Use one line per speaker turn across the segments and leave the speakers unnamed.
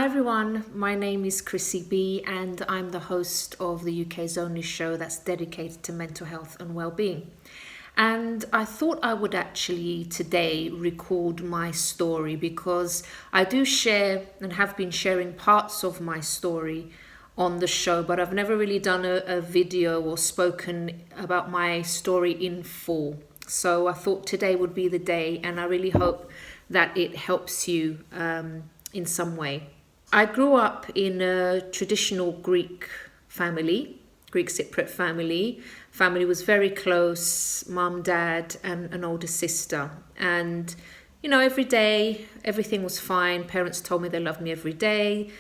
Hi everyone, my name is Chrissy B and I'm the host of the UK's only show that's dedicated to mental health and well-being. And I thought I would actually today record my story because I do share and have been sharing parts of my story on the show, but I've never really done a video or spoken about my story in full. So I thought today would be the day, and I really hope that it helps you in some way. I grew up in a traditional Greek family, Greek Cypriot family. Family was very close, mum, dad, and an older sister. And, every day, everything was fine. Parents told me they loved me every day.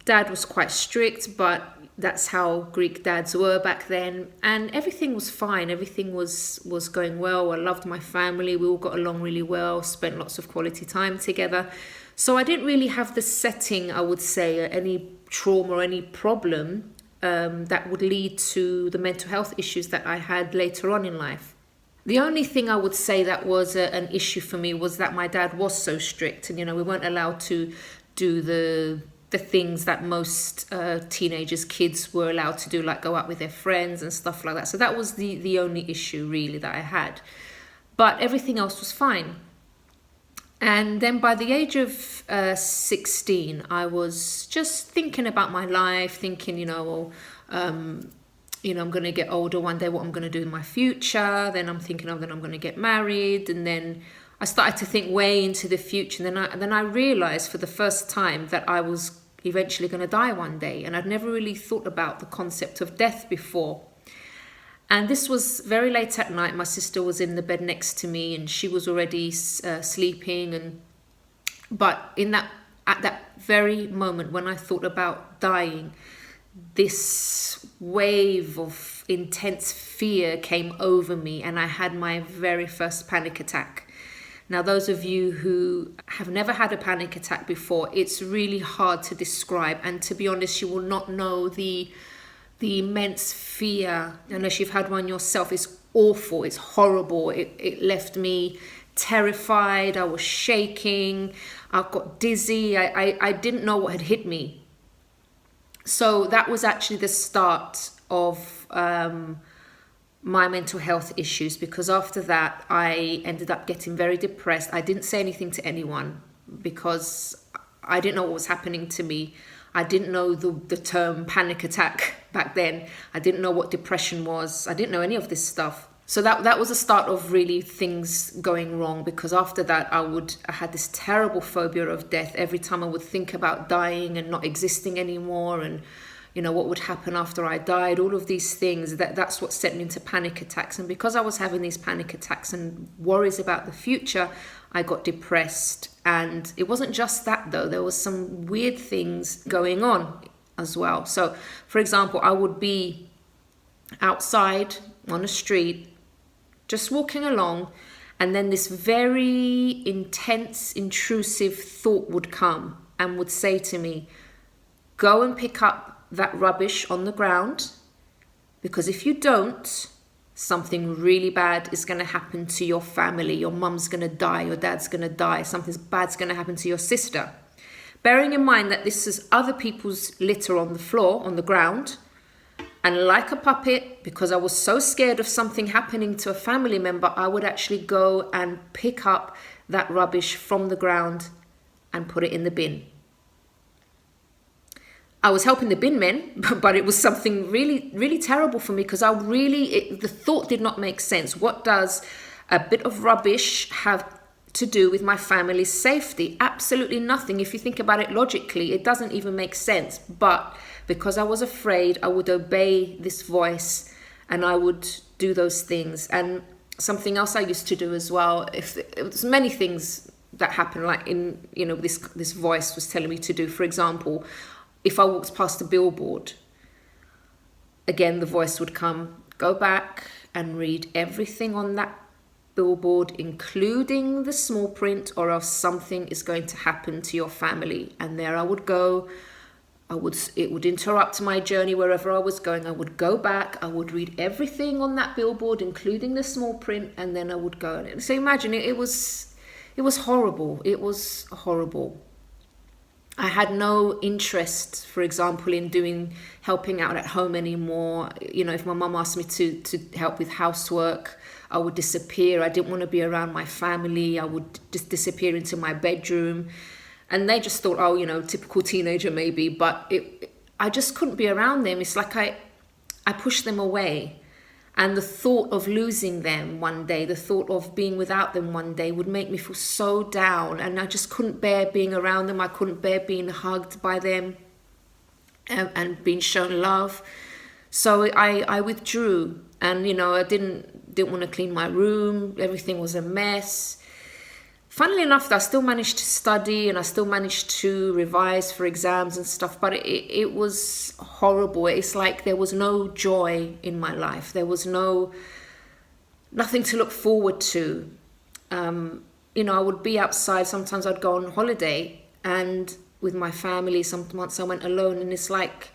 Dad was quite strict, but that's how Greek dads were back then. And everything was fine. Everything was going well. I loved my family. We all got along really well, spent lots of quality time together. So I didn't really have the setting, I would say, any trauma or any problem that would lead to the mental health issues that I had later on in life. The only thing I would say that was an issue for me was that my dad was so strict, and we weren't allowed to do the things that most teenagers, kids were allowed to do, like go out with their friends and stuff like that. So that was the only issue really that I had. But everything else was fine. And then by the age of 16, I was just thinking about my life, thinking, I'm going to get older one day, what I'm going to do in my future. Then I'm thinking, I'm going to get married. And then I started to think way into the future. And then I realized for the first time that I was eventually going to die one day. And I'd never really thought about the concept of death before. And this was very late at night. My sister was in the bed next to me and she was already sleeping. But at that very moment when I thought about dying, this wave of intense fear came over me and I had my very first panic attack. Now, those of you who have never had a panic attack before, it's really hard to describe. And to be honest, you will not know the immense fear unless you've had one yourself. It's awful. It's horrible. It left me terrified. I was shaking. I got dizzy. I didn't know what had hit me. So that was actually the start of my mental health issues, because after that I ended up getting very depressed. I didn't say anything to anyone because I didn't know what was happening to me. I didn't know the term panic attack back then. I didn't know what depression was. I didn't know any of this stuff. So that was the start of really things going wrong, because after that I had this terrible phobia of death. Every time I would think about dying and not existing anymore, and what would happen after I died, all of these things, that's what sent me into panic attacks. And because I was having these panic attacks and worries about the future, I got depressed. And it wasn't just that though, there was some weird things going on as well. So for example, I would be outside on the street, just walking along, and then this very intense, intrusive thought would come and would say to me, go and pick up that rubbish on the ground, because if you don't, something really bad is going to happen to your family. Your mum's going to die, your dad's going to die, something bad's going to happen to your sister. Bearing in mind that this is other people's litter on the floor, on the ground, and like a puppet, because I was so scared of something happening to a family member, I would actually go and pick up that rubbish from the ground and put it in the bin. I was helping the bin men, but it was something really, really terrible for me, because the thought did not make sense. What does a bit of rubbish have to do with my family's safety? Absolutely nothing. If you think about it logically, it doesn't even make sense. But because I was afraid, I would obey this voice and I would do those things. And something else I used to do as well, it was many things that happened, like this voice was telling me to do. For example, if I walked past a billboard, again, the voice would come, go back and read everything on that billboard, including the small print, or else something is going to happen to your family. And there I would go. It would interrupt my journey wherever I was going. I would go back. I would read everything on that billboard, including the small print, and then I would go. So imagine it was horrible. It was horrible. I had no interest, for example, in helping out at home anymore. You know, if my mum asked me to help with housework, I would disappear. I didn't want to be around my family. I would just disappear into my bedroom. And they just thought, oh, you know, typical teenager maybe. But I just couldn't be around them. It's like I pushed them away. And the thought of losing them one day, the thought of being without them one day would make me feel so down. And I just couldn't bear being around them. I couldn't bear being hugged by them and being shown love. So I withdrew. And, you know, I didn't want to clean my room. Everything was a mess. Funnily enough, I still managed to study and I still managed to revise for exams and stuff, but it was horrible. It's like there was no joy in my life. There was nothing to look forward to. You know, I would be outside. Sometimes I'd go on holiday and with my family. Some months I went alone, and it's like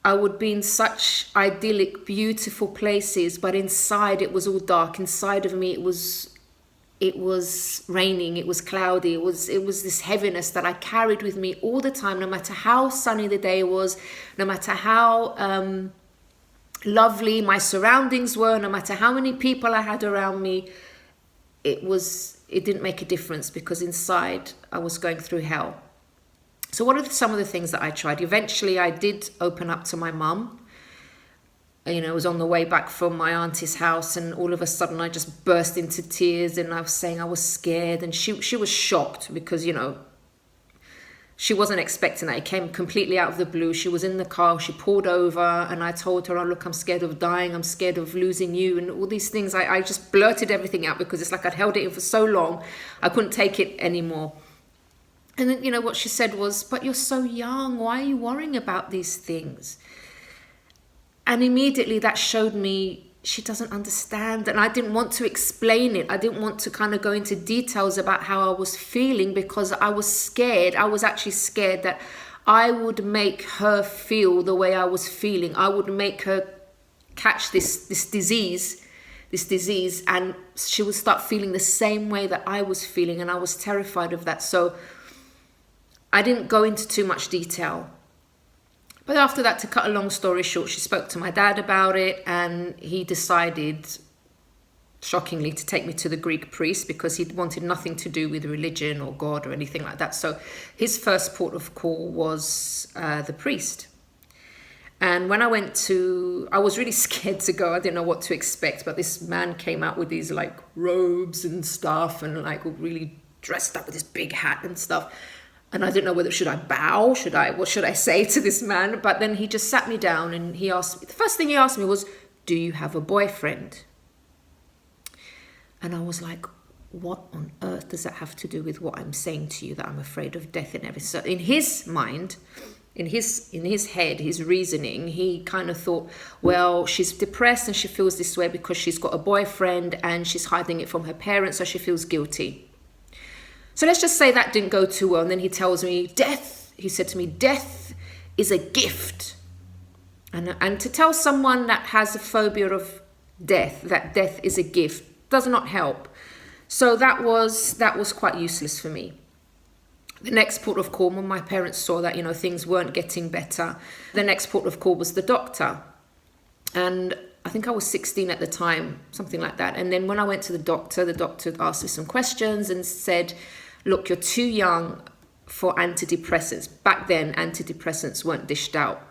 I would be in such idyllic, beautiful places, but inside it was all dark. Inside of me, it was raining, it was cloudy, it was this heaviness that I carried with me all the time, no matter how sunny the day was, no matter how lovely my surroundings were, no matter how many people I had around me, it didn't make a difference, because inside I was going through hell. So what are some of the things that I tried? Eventually I did open up to my mum. You know, I was on the way back from my auntie's house, and all of a sudden I just burst into tears, and I was saying I was scared, and she was shocked, because, you know, she wasn't expecting that. It came completely out of the blue. She was in the car, she pulled over, and I told her, oh, look, I'm scared of dying, I'm scared of losing you, and all these things. I just blurted everything out, because it's like I'd held it in for so long, I couldn't take it anymore. And then, you know, what she said was, but you're so young, why are you worrying about these things? And immediately that showed me she doesn't understand. And I didn't want to explain it. I didn't want to kind of go into details about how I was feeling, because I was scared. I was actually scared that I would make her feel the way I was feeling. I would make her catch this disease, and she would start feeling the same way that I was feeling. And I was terrified of that. So I didn't go into too much detail. But after that, to cut a long story short, she spoke to my dad about it, and he decided, shockingly, to take me to the Greek priest, because he wanted nothing to do with religion or God or anything like that. So his first port of call was the priest. And when I I was really scared to go. I didn't know what to expect, but this man came out with these like robes and stuff, and like really dressed up with this big hat and stuff. And I didn't know should I bow? What should I say to this man? But then he just sat me down, and the first thing he asked me was, do you have a boyfriend? And I was like, what on earth does that have to do with what I'm saying to you, that I'm afraid of death and everything? So in his mind, in his head, his reasoning, he kind of thought, well, she's depressed and she feels this way because she's got a boyfriend and she's hiding it from her parents, so she feels guilty. So let's just say that didn't go too well. And then he tells me, he said to me, death is a gift. And to tell someone that has a phobia of death, that death is a gift, does not help. So that was quite useless for me. The next port of call, when my parents saw that, you know, things weren't getting better, the next port of call was the doctor. And I think I was 16 at the time, something like that. And then when I went to the doctor asked me some questions and said, look, you're too young for antidepressants. Back then, antidepressants weren't dished out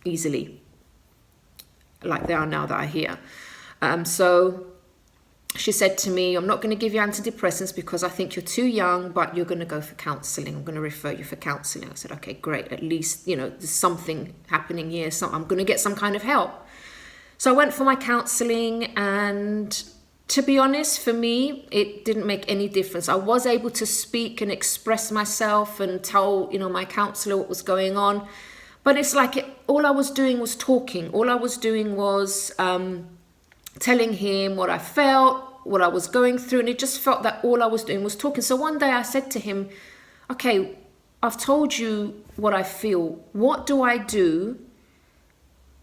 easily like they are now that I hear. So she said to me, I'm not going to give you antidepressants because I think you're too young, but you're going to go for counselling. I'm going to refer you for counselling. I said, okay, great. At least, you know, there's something happening here. So I'm going to get some kind of help. So I went for my counselling, and to be honest, for me, it didn't make any difference. I was able to speak and express myself and tell, you know, my counsellor what was going on. But it's like all I was doing was talking. All I was doing was telling him what I felt, what I was going through. And it just felt that all I was doing was talking. So one day I said to him, okay, I've told you what I feel. What do I do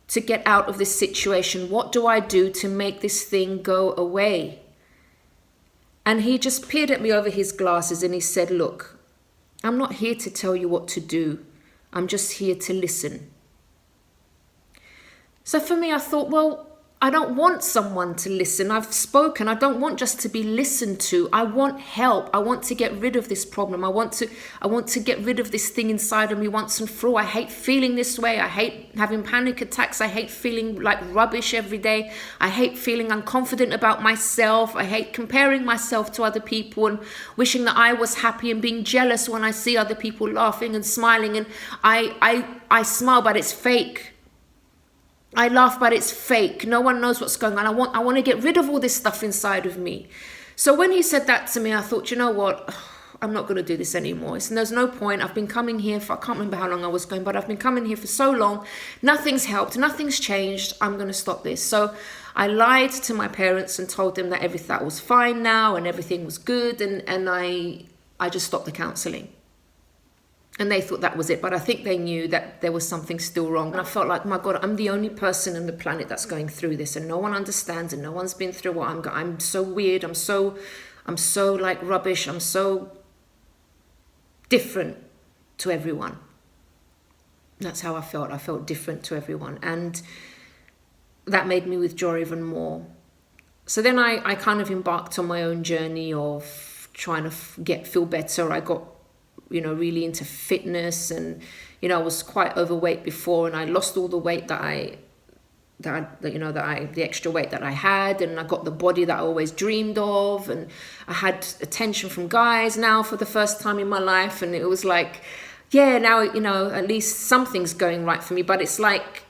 to get out of this situation? What do I do to make this thing go away? And he just peered at me over his glasses and he said, look, I'm not here to tell you what to do. I'm just here to listen. So for me, I thought, well, I don't want someone to listen. I've spoken. I don't want just to be listened to. I want help. I want to get rid of this problem. I want to get rid of this thing inside of me once and for all. I hate feeling this way. I hate having panic attacks. I hate feeling like rubbish every day. I hate feeling unconfident about myself. I hate comparing myself to other people and wishing that I was happy and being jealous when I see other people laughing and smiling. And I smile, but it's fake. I laugh, but it's fake. No one knows what's going on. I want to get rid of all this stuff inside of me. So when he said that to me, I thought, you know what? I'm not going to do this anymore. There's no point. I've been coming here for, I can't remember how long I was going, but I've been coming here for so long. Nothing's helped. Nothing's changed. I'm going to stop this. So I lied to my parents and told them that everything was fine now and everything was good. And I just stopped the counselling. And they thought that was it. But I think they knew that there was something still wrong. And I felt like, my God, I'm the only person on the planet that's going through this. And no one understands and no one's been through what I'm going. I'm so weird. I'm so like rubbish. I'm so different to everyone. That's how I felt. I felt different to everyone. And that made me withdraw even more. So then I kind of embarked on my own journey of trying to feel better. I got really into fitness, and I was quite overweight before, and I lost all the weight the extra weight that I had, and I got the body that I always dreamed of, and I had attention from guys now for the first time in my life, and it was like, yeah, now at least something's going right for me. But it's like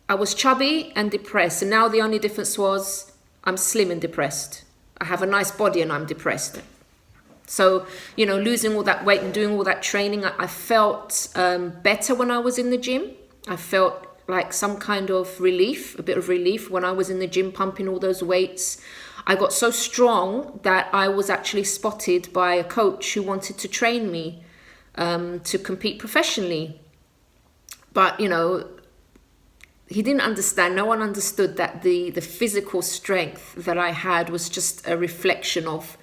I was chubby and depressed, and now the only difference was I'm slim and depressed. I have a nice body and I'm depressed. So, losing all that weight and doing all that training, I felt better when I was in the gym. I felt like some kind of relief, a bit of relief when I was in the gym pumping all those weights. I got so strong that I was actually spotted by a coach who wanted to train me to compete professionally. But, he didn't understand. No one understood that the physical strength that I had was just a reflection of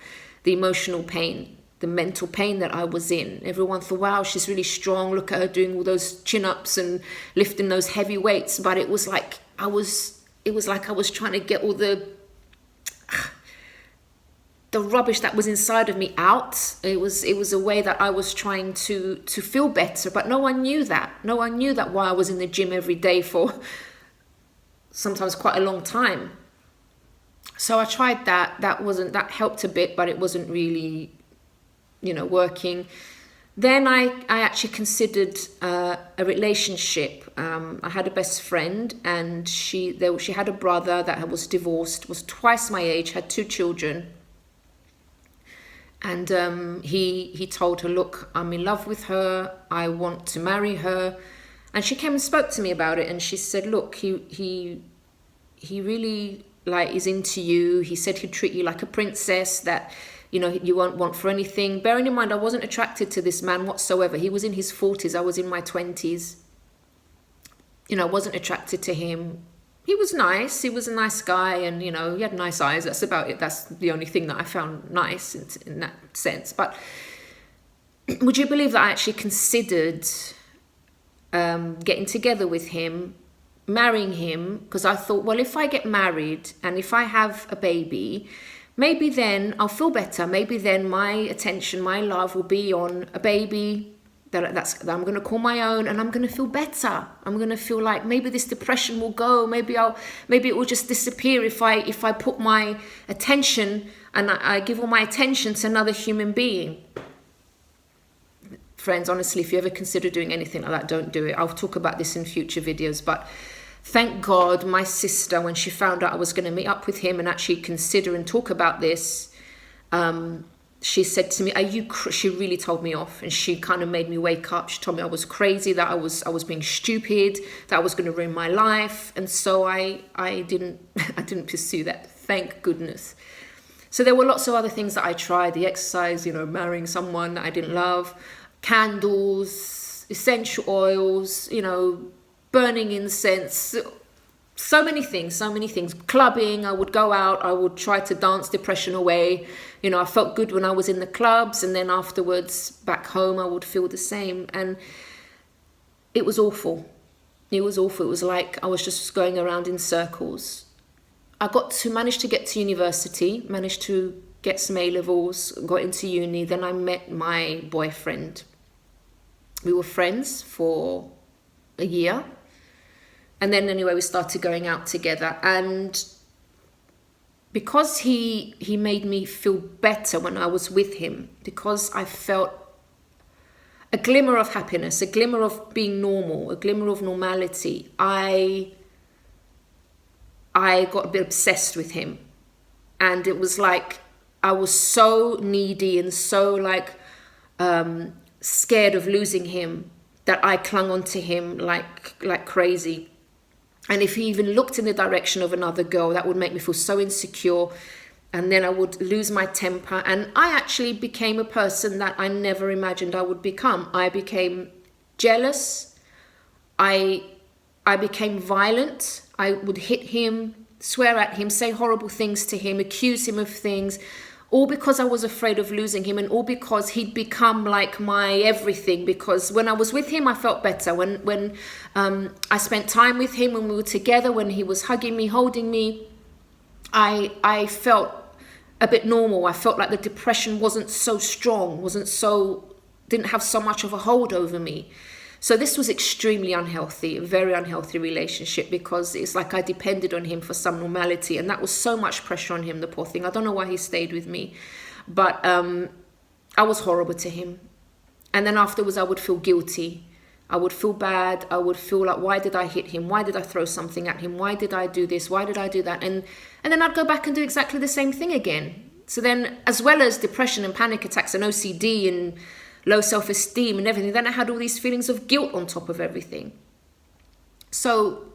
the emotional pain, the mental pain that I was in. Everyone thought, wow, she's really strong. Look at her doing all those chin-ups and lifting those heavy weights. But it was like I was trying to get all the rubbish that was inside of me out. It was a way that I was trying to feel better, but no one knew that. No one knew that why I was in the gym every day for sometimes quite a long time. So I tried that. That helped a bit, but it wasn't really, working. Then I actually considered a relationship. I had a best friend, and she had a brother that was divorced, was twice my age, had 2 children. And he told her, look, I'm in love with her. I want to marry her. And she came and spoke to me about it. And she said, look, he really is into you. He said he'd treat you like a princess, that you won't want for anything. Bearing in mind, I wasn't attracted to this man whatsoever. He was in his 40s. I was in my 20s. I wasn't attracted to him. He was nice. He was a nice guy, and he had nice eyes. That's about it. That's the only thing that I found nice in that sense. But would you believe that I actually considered getting together with him, marrying him, because I thought, well, if I get married and if I have a baby, maybe then I'll feel better. Maybe then my attention, my love will be on a baby that I'm going to call my own, and I'm going to feel better. I'm going to feel like maybe this depression will go. Maybe it will just disappear if I put my attention and I give all my attention to another human being. Friends, honestly, if you ever consider doing anything like that, don't do it. I'll talk about this in future videos, but thank God my sister, when she found out I was going to meet up with him and actually consider and talk about this, she said to me, she really told me off, and she kind of made me wake up. She told me I was crazy, that I was being stupid, that I was going to ruin my life. And so I didn't pursue that, thank goodness. So there were lots of other things that I tried, the exercise, marrying someone that I didn't love, candles, essential oils, burning incense, so many things. Clubbing, I would go out, I would try to dance depression away. You know, I felt good when I was in the clubs, and then afterwards back home I would feel the same. And it was awful. It was awful. It was like I was just going around in circles. I managed to get to university, managed to get some A-levels, got into uni. Then I met my boyfriend. We were friends for a year. And then anyway, we started going out together. And because he made me feel better when I was with him, because I felt a glimmer of happiness, a glimmer of being normal, a glimmer of normality, I got a bit obsessed with him. And it was like I was so needy and so scared of losing him that I clung on to him like crazy. And if he even looked in the direction of another girl, that would make me feel so insecure. And then I would lose my temper. And I actually became a person that I never imagined I would become. I became jealous. I became violent. I would hit him, swear at him, say horrible things to him, accuse him of things, all because I was afraid of losing him, and all because he'd become like my everything. Because when I was with him, I felt better. When I spent time with him, when we were together, when he was hugging me, holding me, I felt a bit normal. I felt like the depression wasn't so strong, didn't have so much of a hold over me. So this was extremely unhealthy, a very unhealthy relationship, because it's like I depended on him for some normality, and that was so much pressure on him, the poor thing. I don't know why he stayed with me, but I was horrible to him. And then afterwards I would feel guilty. I would feel bad. I would feel like, why did I hit him? Why did I throw something at him? Why did I do this? Why did I do that? And then I'd go back and do exactly the same thing again. So then, as well as depression and panic attacks and OCD and low self-esteem and everything, then I had all these feelings of guilt on top of everything. So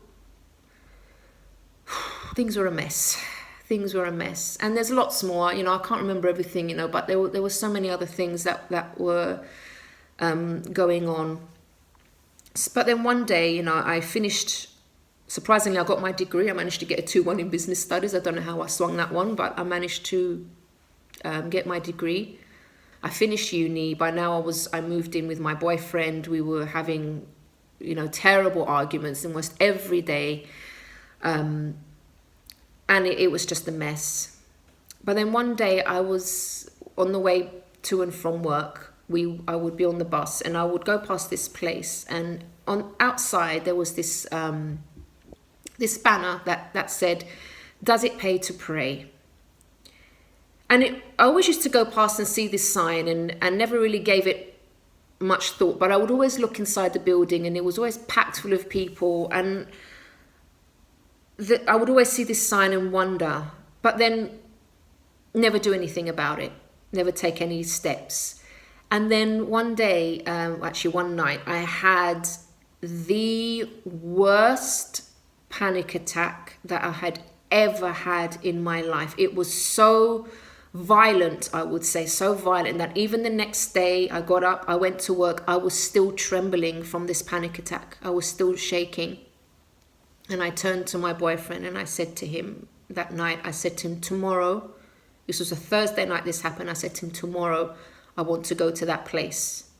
things were a mess. And there's lots more, I can't remember everything, but there were so many other things that were going on. But then one day, I finished, surprisingly, I got my degree. I managed to get a 2-1 in business studies. I don't know how I swung that one, but I managed to get my degree. I finished uni. By now I moved in with my boyfriend. We were having, terrible arguments almost every day. And it was just a mess. But then one day I was on the way to and from work. I would be on the bus and I would go past this place, and outside there was this banner that said, "Does it pay to pray?" And I always used to go past and see this sign and never really gave it much thought, but I would always look inside the building and it was always packed full of people, and I would always see this sign and wonder, but then never do anything about it, never take any steps. And then one day, actually one night, I had the worst panic attack that I had ever had in my life. It was so violent, I would say, so violent that even the next day I got up, I went to work, I was still trembling from this panic attack. I was still shaking. And I turned to my boyfriend and I said to him that night, tomorrow, this was a Thursday night this happened, I said to him, tomorrow, I want to go to that place.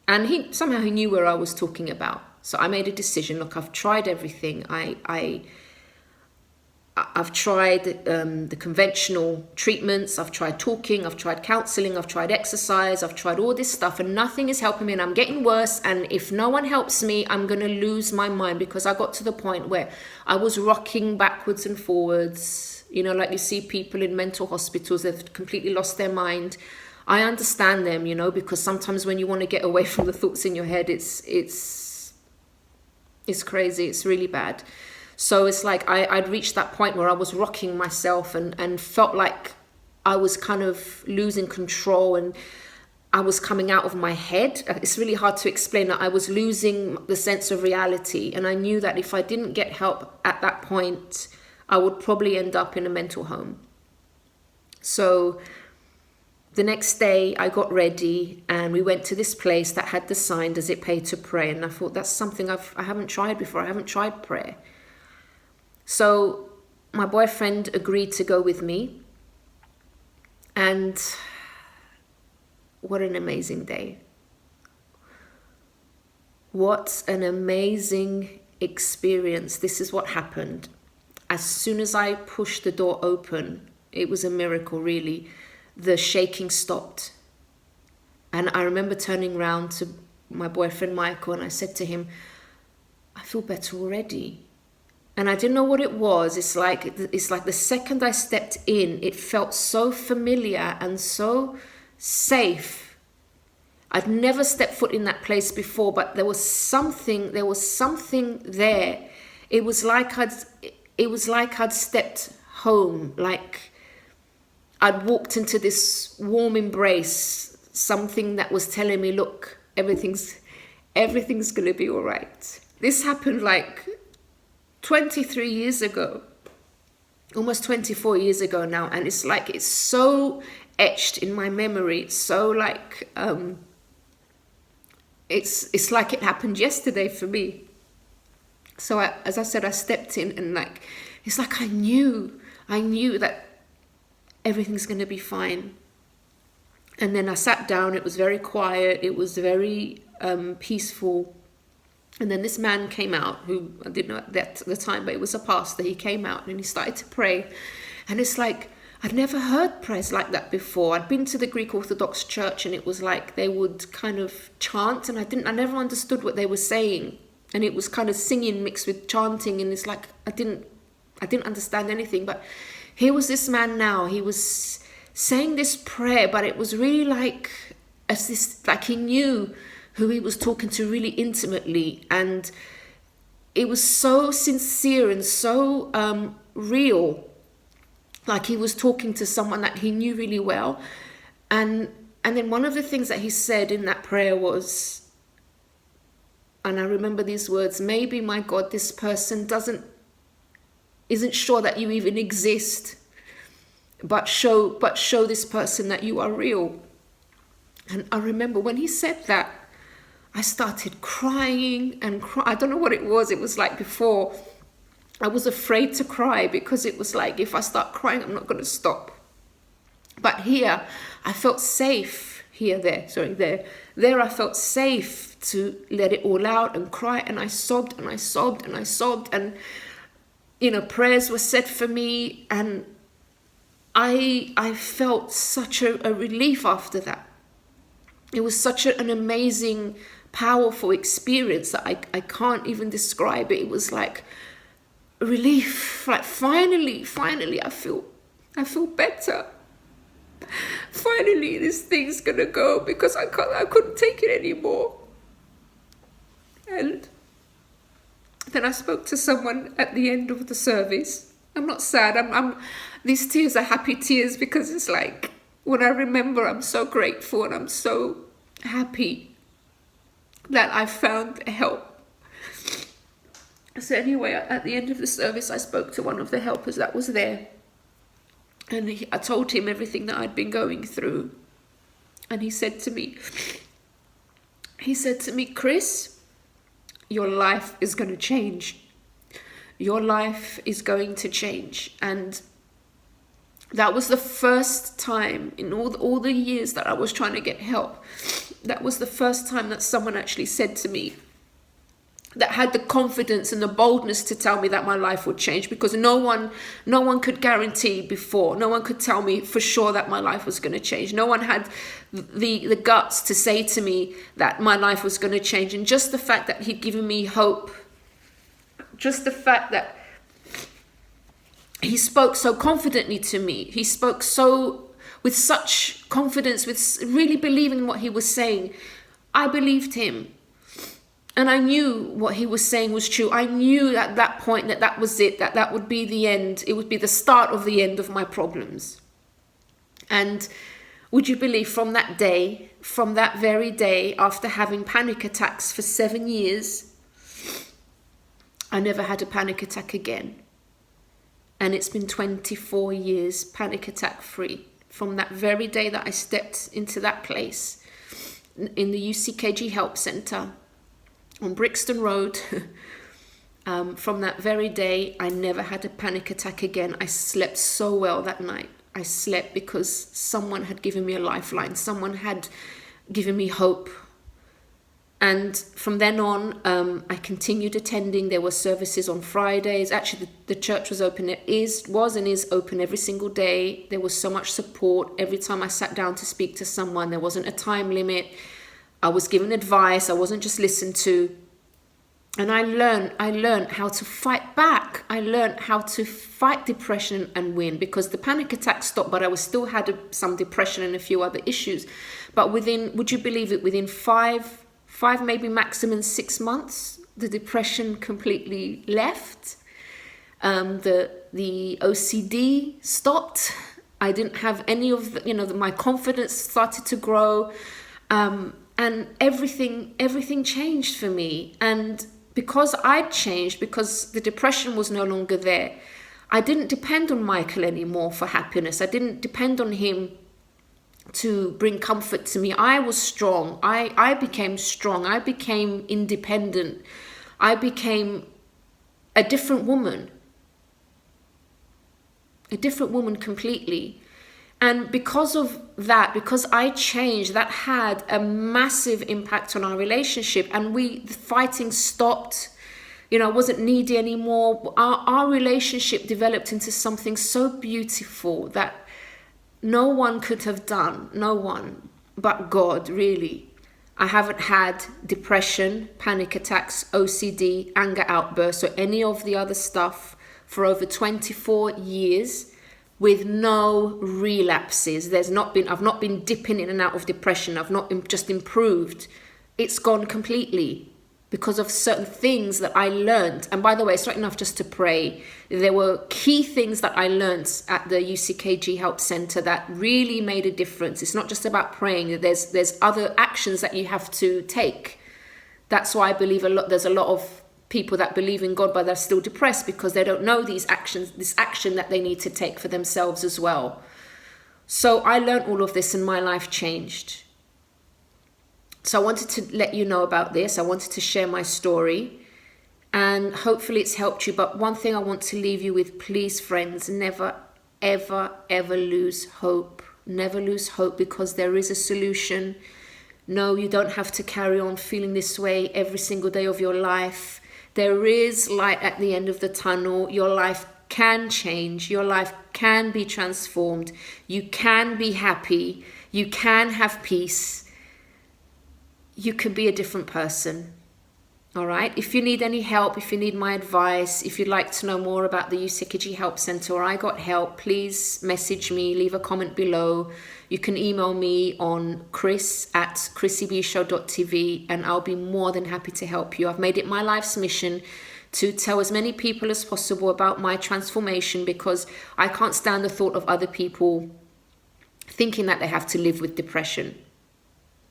And he knew where I was talking about. So I made a decision. Look, I've tried everything. I've tried the conventional treatments. I've tried talking. I've tried counseling. I've tried exercise. I've tried all this stuff, and nothing is helping me. And I'm getting worse. And if no one helps me, I'm going to lose my mind, because I got to the point where I was rocking backwards and forwards. Like you see people in mental hospitals, they've completely lost their mind. I understand them, because sometimes when you want to get away from the thoughts in your head, it's crazy. It's really bad. So it's like I'd reached that point where I was rocking myself and felt like I was kind of losing control, and I was coming out of my head. It's really hard to explain that. I was losing the sense of reality, and I knew that if I didn't get help at that point, I would probably end up in a mental home. So the next day I got ready and we went to this place that had the sign, "Does it pay to pray?" And I thought, that's something I haven't tried before. I haven't tried prayer. So my boyfriend agreed to go with me, and what an amazing day. What an amazing experience. This is what happened. As soon as I pushed the door open, it was a miracle, really. The shaking stopped. And I remember turning around to my boyfriend, Michael, and I said to him, I feel better already. And I didn't know what it was. It's like the second I stepped in, it felt so familiar and so safe. I'd never stepped foot in that place before, but there was something there. It was like I'd stepped home, like I'd walked into this warm embrace, something that was telling me, look, everything's going to be all right. This happened like 23 years ago, almost 24 years ago now. And it's like, it's so etched in my memory. It's so like, it's like it happened yesterday for me. So as I said, I stepped in and like, it's like I knew that everything's going to be fine. And then I sat down. It was very quiet. It was very peaceful. And then this man came out, who I didn't know at the time, but it was a pastor. He came out and he started to pray. And it's like, I'd never heard prayers like that before. I'd been to the Greek Orthodox Church, and it was like they would kind of chant, and I never understood what they were saying. And it was kind of singing mixed with chanting, and it's like I didn't understand anything. But here was this man now. He was saying this prayer, but it was really like he knew who he was talking to really intimately, and it was so sincere and so real. Like he was talking to someone that he knew really well. And then one of the things that he said in that prayer was, and I remember these words, maybe, my God, this person isn't sure that you even exist, but show this person that you are real. And I remember when he said that, I started crying and I don't know what it was. It was like before, I was afraid to cry because it was like, if I start crying, I'm not going to stop. But here, I felt safe. There I felt safe to let it all out and cry. And I sobbed and I sobbed and I sobbed. And, prayers were said for me. And I felt such a relief after that. It was such an amazing, powerful experience that I can't even describe it. It was like relief, like finally I feel better. Finally this thing's gonna go, because I couldn't take it anymore. And then I spoke to someone at the end of the service. I'm not sad, these tears are happy tears, because it's like when I remember, I'm so grateful and I'm so happy that I found help. So anyway, at the end of the service, I spoke to one of the helpers that was there. And I told him everything that I'd been going through. And he said to me, Chris, your life is going to change. Your life is going to change. And that was the first time in all the years that I was trying to get help. That was the first time that someone actually said to me, that had the confidence and the boldness to tell me that my life would change, because no one could guarantee before. No one could tell me for sure that my life was going to change. No one had the guts to say to me that my life was going to change. And just the fact that he'd given me hope, just the fact that he spoke so confidently to me, he spoke with such confidence, with really believing what he was saying, I believed him. And I knew what he was saying was true. I knew at that point that was it, that would be the end. It would be the start of the end of my problems. And would you believe, from that very day, after having panic attacks for 7 years, I never had a panic attack again. And it's been 24 years panic attack free. From that very day that I stepped into that place in the UCKG Help Centre on Brixton Road, From that very day, I never had a panic attack again. I slept so well that night. I slept because someone had given me a lifeline. Someone had given me hope. And from then on, I continued attending. There were services on Fridays. Actually, the church was open. It was and is open every single day. There was so much support. Every time I sat down to speak to someone, there wasn't a time limit. I was given advice. I wasn't just listened to. And I learned how to fight back. I learned how to fight depression and win, because the panic attack stopped, but I was still had some depression and a few other issues. But would you believe it, within five, maybe maximum 6 months, the depression completely left. The OCD stopped. I didn't have any of the, my confidence started to grow. And everything changed for me. And because I'd changed, because the depression was no longer there, I didn't depend on Michael anymore for happiness. I didn't depend on him to bring comfort to me. I was strong. I became strong. I became independent. I became a different woman completely. And because of that, because I changed, that had a massive impact on our relationship. And the fighting stopped. I wasn't needy anymore. Our relationship developed into something so beautiful that no one could have done. No one but God, really. I haven't had depression, panic attacks, OCD, anger outbursts, or any of the other stuff for over 24 years. With no relapses. I've not been dipping in and out of depression. I've not just improved. It's gone completely because of certain things that I learned. And by the way, it's not enough just to pray. There were key things that I learned at the UCKG Help Center that really made a difference. It's not just about praying. There's other actions that you have to take. That's why I believe there's a lot of people that believe in God, but they're still depressed because they don't know this action that they need to take for themselves as well. So I learned all of this and my life changed. So I wanted to let you know about this. I wanted to share my story and hopefully it's helped you. But one thing I want to leave you with, please friends, never, ever, ever lose hope. Never lose hope, because there is a solution. No, you don't have to carry on feeling this way every single day of your life. There is light at the end of the tunnel. Your life can change. Your life can be transformed. You can be happy. You can have peace. You can be a different person. All right. If you need any help, if you need my advice, if you'd like to know more about the UCKG Help Center or I Got Help, please message me, leave a comment below. You can email me on chris@chrissybshow.tv and I'll be more than happy to help you. I've made it my life's mission to tell as many people as possible about my transformation, because I can't stand the thought of other people thinking that they have to live with depression,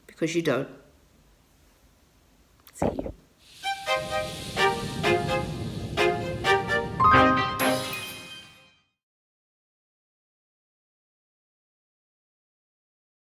because you don't.